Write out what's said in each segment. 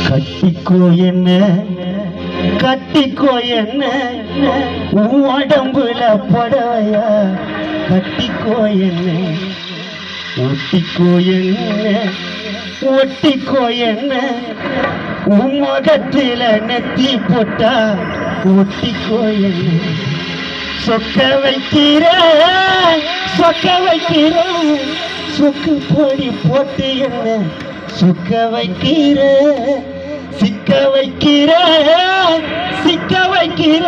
கட்டிக்கோ என்ன கட்டிக்கோ என்ன உடம்புல படவையா கட்டிக்கோ என்ன ஒட்டிக்கோ என்ன ஒட்டிக்கோ என்ன முகத்தில நெத்தி போட்டா ஒட்டிக்கோ என்ன சொக்க வைக்கிற சொக்கு பொடி போட்டு என்ன சொக்க வைக்கிற சிக்க வைக்கிற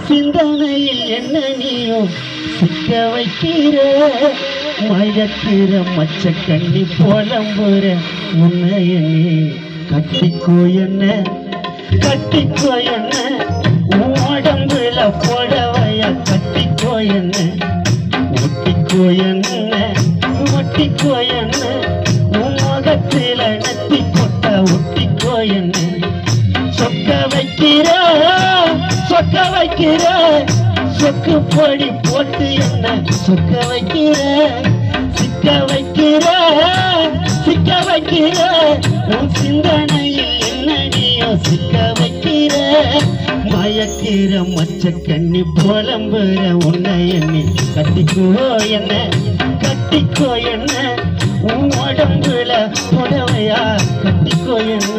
சிந்தனையில் என்ன நீயும் சிக்க வைக்கிற மயக்கிற மச்ச கண்ணி புலம்புற உன்னை நீ கட்டிக்கோ என்ன உடம்புல போடவையா கட்டிக்கோ என்ன ஒட்டிக்கோ என்ன முகத்தில நெத்தி போட்ட ஒட்டிக்கோ என்ன சொக்க வைக்கிற சொக்கு பொடி போட்டு என்ன சொக்க வைக்கிற சிக்க வைக்கிற உன் சிந்தனையில் என்ன நீயோ சிக்க வைக்கிற மயக்கிற மச்ச கண்ணி புலம்புற உன்னை எண்ணி கட்டிக்கோ என்ன உன் உடம்புல புடவையா கட்டிக்கோ என்ன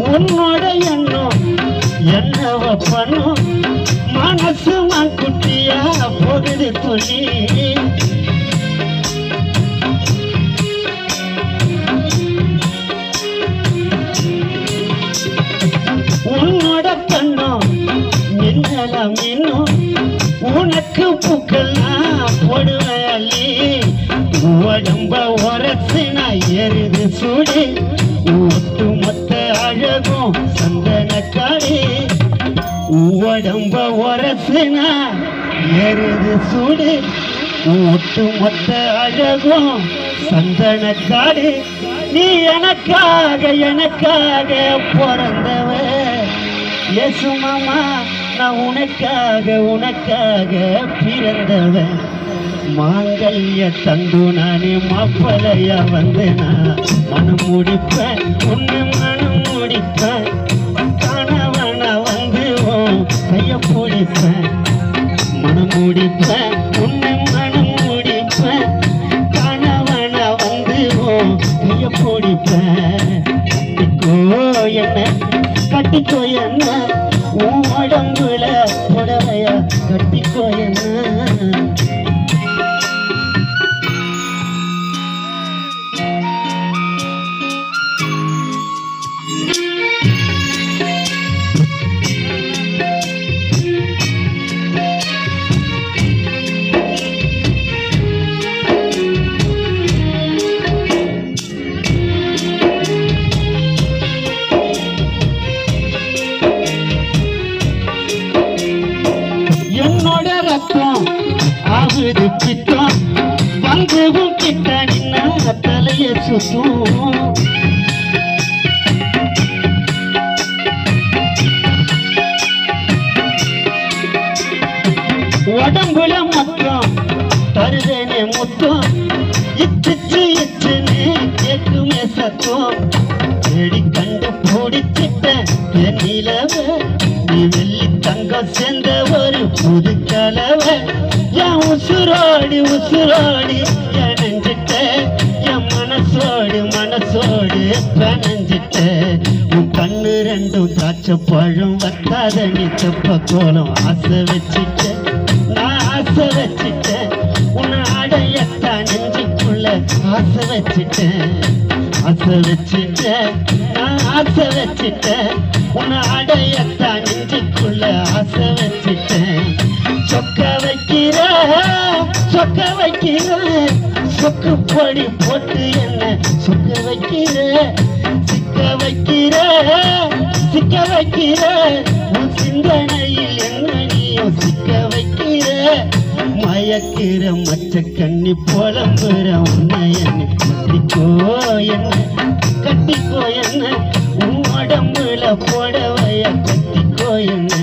உன்னோட எண்ணம் என்னவ பண்ணும் மனசு குட்டியா போகுது துணி உன்னோட கண்ணம் மின்னலாம் இன்னும் உனக்கு பூக்கள்லாம் போடுவேன் அள்ளி உடம்ப உரசினா எருது சூடு ஒட்டு மொத்த அழகும் சந்தனக்காடு உடம்ப உரசினா எருது சூடு ஒட்டு மொத்த அழகும் சந்தனக்காடு நீ எனக்காக பிறந்தவ இயேசு மாமா நான் உனக்காக பிறந்தவ மாங்கல்ய தந்து நானே மாப்பலையா வந்தேனா மனம் முடிப்பேன் உன்னை மனம் முடிப்பேன் கணவன வந்து கைய பிடிப்பேன் மனம் முடிப்பேன் உன்னை மனம் முடிப்பேன் கணவன வந்து கைய பிடிப்பேன் கட்டிக்கோ என்ன உன் உடம்புல புடவையா கட்டிக்கோ என்ன என்னோட ரத்தம் ஆகுது பித்தம் வந்துவும் கிட்ட நின்ன தலைய சுத்தும் உடம்புல மொத்தம் தருதனே மொத்தம் இச்சுன்னு கேக்குமே சத்தம் தேடி கண்டு பிடிச்சிட்ட என் நிலவ நீ வெள்ளி தங்கம் சேர்ந்த ஒரு புது கலவை என் உசுரோடு என் நெஞ்சிட்ட என் மனசோடு பனஞ்சிட்ட உன் கண்ணு ரெண்டும் திராட்சை பழம் வத்தாத நீ தெப்ப கோலம் ஆசை வச்சிட்டேன் நான் ஆசை வச்சிட்டேன் உன்னை அடையத்தான் நெஞ்சுக்குள்ள ஆசை வச்சிட்டேன் நான் ஆசை வச்சிட்டேன் உன்னை அடையத்தான் நெஞ்சுக்குள்ள ஆசை வச்சிட்டேன் சொக்க வைக்கிற சொக்கு பொடி போட்டு என்ன சொக்க வைக்கிற சிக்க வைக்கிற உன் சிந்தனையில் என்ன நீயும் சிக்க வைக்கிற மயக்கிற மச்ச கண்ணி புலம்புற உன்னை என்ன கட்டிக்கோ என்ன உன் உடம்புல போடவைய கட்டிக்கோ என்ன